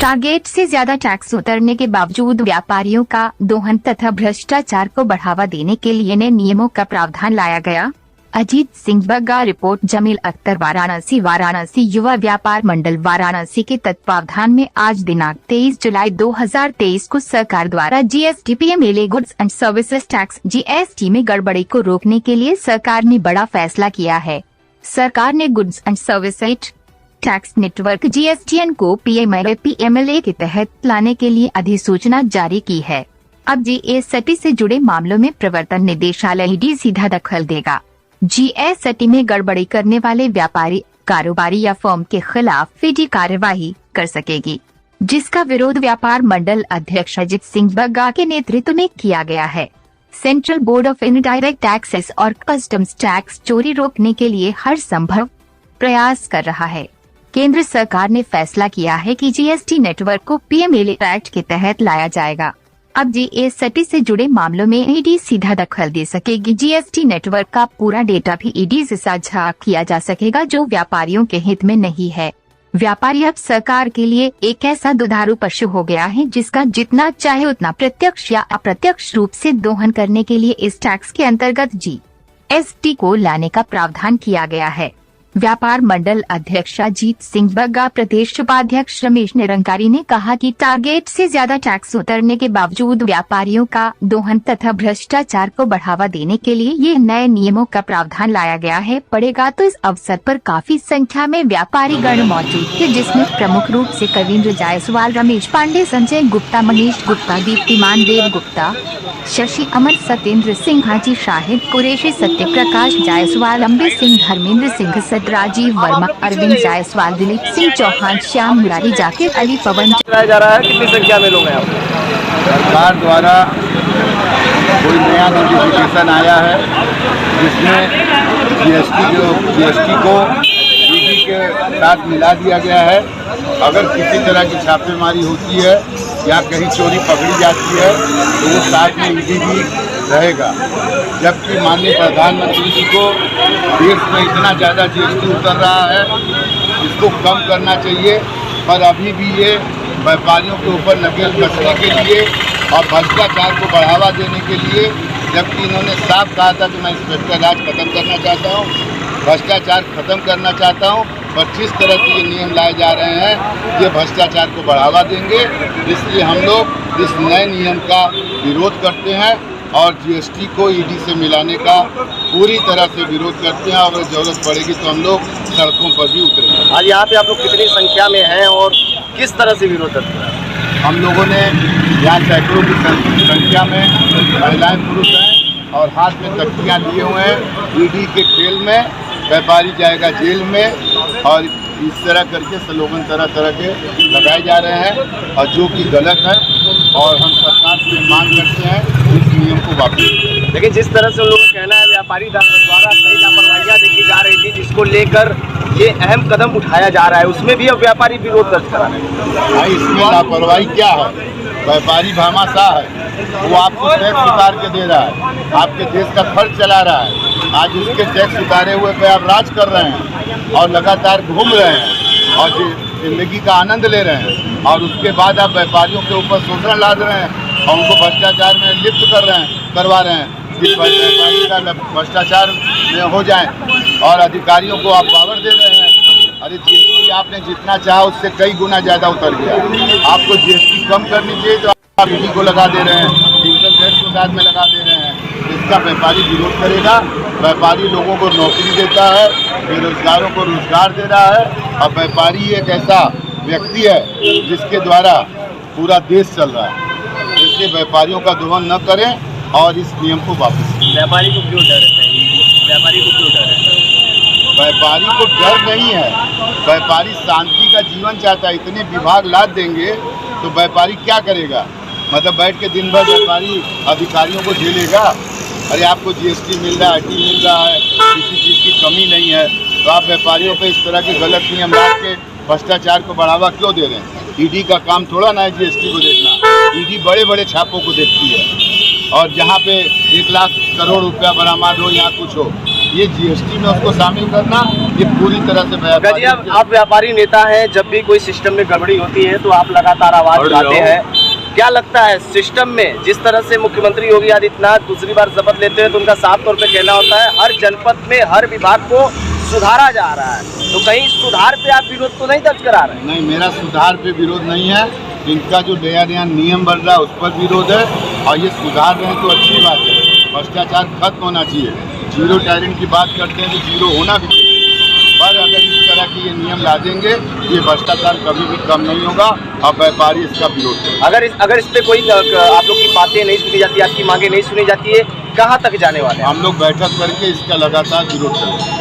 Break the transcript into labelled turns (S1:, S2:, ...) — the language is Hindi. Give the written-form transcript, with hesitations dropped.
S1: टारगेट से ज्यादा टैक्स उतरने के बावजूद व्यापारियों का दोहन तथा भ्रष्टाचार को बढ़ावा देने के लिए नए नियमों का प्रावधान लाया गया। अजीत सिंह बग्गा रिपोर्ट। जमील अख्तर, वाराणसी। वाराणसी युवा व्यापार मंडल वाराणसी के तत्वावधान में आज दिनांक 23 जुलाई 2023 को सरकार द्वारा GST PMLA goods and services tax GST में गड़बड़ी को रोकने के लिए सरकार ने बड़ा फैसला किया है। सरकार ने goods and services tax network GSTN को पीएमएलए के तहत लाने के लिए अधिसूचना जारी की है। अब जीएसटी से जुड़े मामलों में प्रवर्तन निदेशालय ईडी सीधा दखल देगा। जीएसटी में गड़बड़ी करने वाले व्यापारी, कारोबारी या फर्म के खिलाफ ईडी कार्यवाही कर सकेगी, जिसका विरोध व्यापार मंडल अध्यक्ष अजीत सिंह बग्गा के नेतृत्व में किया गया है। Central board of indirect taxes और कस्टम्स टैक्स चोरी रोकने के लिए हर संभव प्रयास कर रहा है। केंद्र सरकार ने फैसला किया है कि जीएसटी नेटवर्क को पीएमएलए एक्ट के तहत लाया जाएगा। अब जीएसटी से जुड़े मामलों में ईडी सीधा दखल दे सकेगी। जीएसटी नेटवर्क का पूरा डेटा भी ईडी से साझा किया जा सकेगा, जो व्यापारियों के हित में नहीं है। व्यापारी अब सरकार के लिए एक ऐसा दुधारू पशु हो गया है, जिसका जितना चाहे उतना प्रत्यक्ष या अप्रत्यक्ष रूप से दोहन करने के लिए इस टैक्स के अंतर्गत जीएसटी को लाने का प्रावधान किया गया है। व्यापार मंडल अध्यक्ष अजीत सिंह बग्गा, प्रदेश उपाध्यक्ष रमेश निरंकारी ने कहा कि टारगेट से ज्यादा टैक्स उतरने के बावजूद व्यापारियों का दोहन तथा भ्रष्टाचार को बढ़ावा देने के लिए ये नए नियमों का प्रावधान लाया गया है पड़ेगा। तो इस अवसर पर काफी संख्या में व्यापारी गण मौजूद थे, जिसमें प्रमुख रूप से कविंद्र जायसवाल, रमेश पांडे, संजय गुप्ता, मनीष गुप्ता, दीप्तिमान देव गुप्ता, शशि अमर, सत्येंद्र सिंह, हाजी शाहिद कुरैशी, सत्य प्रकाश जायसवाल, अम्बे सिंह, धर्मेंद्र सिंह, राजीव वर्मा, अरविंद जायसवाल, दिलीप सिंह चौहान, श्याम मुरारी, जाकिर अली, पवन।
S2: जा रहा है कितनी संख्या में लोग हैं?
S3: सरकार द्वारा कोई नया नोटिफिकेशन आया है, जिसमें जीएसटी को ईडी के साथ मिला दिया गया है। अगर किसी तरह की छापेमारी होती है या कहीं चोरी पकड़ी जाती है तो वो साथ में ईडी भी रहेगा। जबकि माननीय प्रधानमंत्री जी को देश में इतना ज़्यादा जीएसटी उतर रहा है, इसको कम करना चाहिए, पर अभी भी ये व्यापारियों के ऊपर नकेल कसने के लिए और भ्रष्टाचार को बढ़ावा देने के लिए, जबकि इन्होंने साफ कहा था कि मैं इंस्पेक्टर राज खत्म करना चाहता हूँ, भ्रष्टाचार खत्म करना चाहता हूँ, पर जिस तरह से ये नियम लाए जा रहे हैं ये भ्रष्टाचार को बढ़ावा देंगे। इसलिए हम लोग इस नए नियम का विरोध करते हैं और जीएसटी को ईडी से मिलाने का पूरी तरह से विरोध करते हैं। अगर जरूरत पड़ेगी तो हम लोग सड़कों पर भी उतरेंगे।
S2: आज यहाँ पे आप लोग कितनी संख्या में हैं और किस तरह से विरोध करते हैं?
S3: हम लोगों ने यहाँ सैकड़ों की संख्या में महिलाएं, पुरुष हैं और हाथ में तख्तियाँ लिए हुए हैं। ईडी के खेल में व्यापारी जाएगा जेल में, और इस तरह करके स्लोगन तरह तरह के लगाए जा रहे हैं, और जो कि गलत है। और हम सरकार से मांग करते हैं इस नियम को वापस।
S2: लेकिन जिस तरह से लोगों का कहना है व्यापारी द्वारा कई लापरवाहियाँ देखी जा रही थी, जिसको लेकर ये अहम कदम उठाया जा रहा है, उसमें भी अब व्यापारी विरोध दर्ज करा रहे हैं।
S3: भाई, इसमें लापरवाही क्या है? व्यापारी भामाशाह है, वो आपको टैक्स उतार के दे रहा है, आपके देश का खर्च चला रहा है। आज उसके टैक्स उतारे हुए पे आप राज कर रहे हैं और लगातार घूम रहे हैं और जिंदगी का आनंद ले रहे हैं, और उसके बाद आप व्यापारियों के ऊपर शोषण लाद रहे हैं और उनको भ्रष्टाचार में लिप्त करवा रहे हैं। जिस व्यापारी का भ्रष्टाचार में हो जाए और अधिकारियों को आप पावर दे रहे हैं। अरे जीएसटी आपने जितना चाहा उससे कई गुना ज़्यादा उतर गया। आपको जीएसटी कम करनी चाहिए तो आप ईडी को लगा दे रहे हैं, इनकम टैक्स को साथ में लगा दे रहे हैं। इसका व्यापारी विरोध करेगा। व्यापारी लोगों को नौकरी देता है, बेरोजगारों को रोजगार दे रहा है, और व्यापारी एक ऐसा व्यक्ति है जिसके द्वारा पूरा देश चल रहा है। इसलिए व्यापारियों का दोहन न करें और इस नियम को वापस।
S2: व्यापारी को क्यों डर है? व्यापारी को क्यों डर है?
S3: व्यापारी को डर नहीं है, व्यापारी शांति का जीवन चाहता है। इतने विभाग लाद देंगे तो व्यापारी क्या करेगा? मतलब बैठ के दिन भर व्यापारी अधिकारियों को झेलेगा? अरे आपको जीएसटी मिल रहा है, आईटी मिल रहा है, किसी चीज़ की कमी नहीं है, तो आप व्यापारियों पे इस तरह के गलत नियम ला के भ्रष्टाचार को बढ़ावा क्यों दे रहे हैं? ईडी का काम थोड़ा ना है जीएसटी को देखना। ईडी बड़े बड़े छापों को देखती है, और जहाँ पे 1 लाख करोड़ रुपया बरामद हो, यहाँ कुछ हो, ये जीएसटी में उसको शामिल करना, ये पूरी तरह से
S2: जी, आप व्यापारी नेता हैं, जब भी कोई सिस्टम में गड़बड़ी होती है तो आप लगातार आवाज उठाते हैं। क्या लगता है सिस्टम में जिस तरह से मुख्यमंत्री योगी आदित्यनाथ दूसरी बार शपथ लेते हैं तो उनका साफ तौर पे कहना होता है हर जनपद में हर विभाग को सुधारा जा रहा है, तो कहीं सुधार पे आप विरोध तो नहीं दर्ज करा रहे?
S3: नहीं, मेरा सुधार पे विरोध नहीं है। इनका जो नया नया नियम बन रहा है उस पर विरोध है, और ये सुधार रहे हैं तो अच्छी बात है। भ्रष्टाचार खत्म होना चाहिए। जीरो टैलेंट की बात करते हैं तो जीरो होना भी चाहिए, पर अगर इस तरह के ये नियम ला देंगे ये भ्रष्टाचार कभी भी कम नहीं होगा और व्यापारी इसका विरोध करेंगे।
S2: अगर इस पे कोई आप लोग की बातें नहीं सुनी जाती, आपकी मांगे नहीं सुनी जाती है, कहाँ तक जाने वाले हैं?
S3: हम लोग बैठक करके इसका लगातार विरोध करेंगे।